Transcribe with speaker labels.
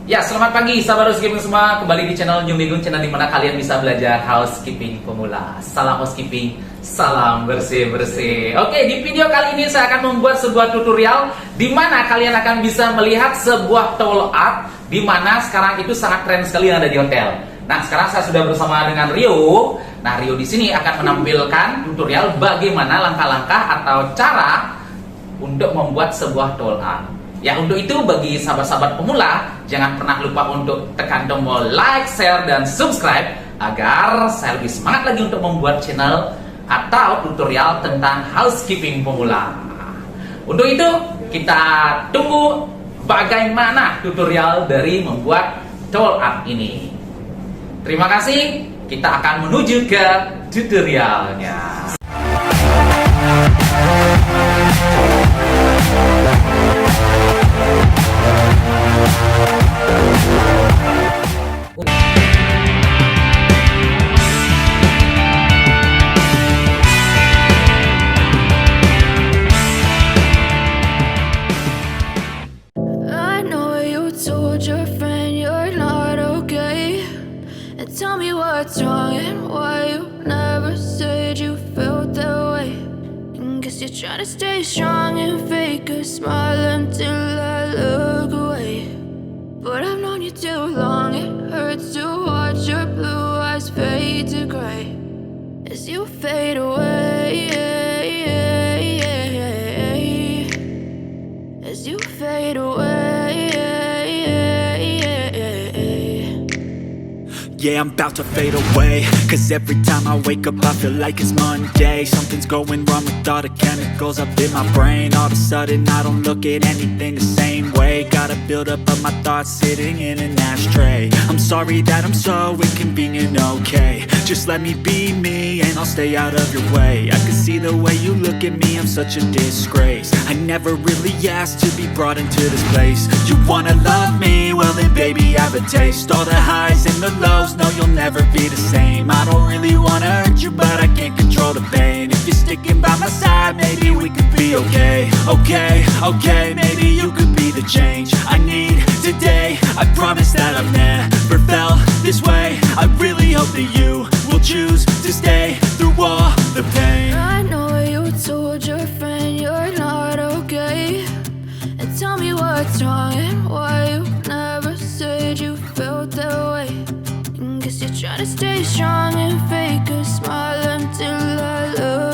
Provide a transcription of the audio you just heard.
Speaker 1: Ya, selamat pagi sahabat housekeeping semua. Kembali di channel New Migun, channel dimana kalian bisa belajar housekeeping pemula. Salam housekeeping, salam bersih-bersih. Oke, di video kali ini saya akan membuat sebuah tutorial di mana kalian akan bisa melihat sebuah towel art di mana sekarang itu sangat tren sekali yang ada di hotel. Nah, sekarang saya sudah bersama dengan Rio. Nah, Rio di sini akan menampilkan tutorial bagaimana langkah-langkah atau cara untuk membuat sebuah towel art. Ya, untuk itu bagi sahabat-sahabat pemula, jangan pernah lupa untuk tekan tombol like, share, dan subscribe agar saya lebih semangat lagi untuk membuat channel atau tutorial tentang housekeeping pemula. Untuk itu, kita tunggu bagaimana tutorial dari membuat towel art ini. Terima kasih, kita akan menuju ke tutorialnya.
Speaker 2: Tell me what's wrong and why you never said you felt that way. Guess you're trying to stay strong and fake a smile until I look away. But I've known you too long, it hurts to watch your blue eyes fade to gray as you fade away. As you fade away.
Speaker 3: Yeah, I'm about to fade away, cause every time I wake up I feel like it's Monday. Something's going wrong with all the chemicals up in my brain. All of a sudden I don't look at anything the same way. Gotta build up of my thoughts sitting in an ashtray. I'm sorry that I'm so inconvenient, okay. Just let me be me and I'll stay out of your way. I can see the way you look at me, I'm such a disgrace. I never really asked to be brought into this place. You wanna love me? Well then baby I have a taste. All the highs and the lows, no, you'll never be the same. I don't really wanna hurt you, but I can't control the pain. If you're sticking by my side, maybe we could be okay. Okay, maybe you could be the change I need today. I promise that I've never felt this way. I really hope that you will choose to stay through all the pain.
Speaker 2: I know you told your friend you're not okay, and tell me what's wrong and why you never said you felt that way. Guess you're trying to stay strong and fake a smile until I look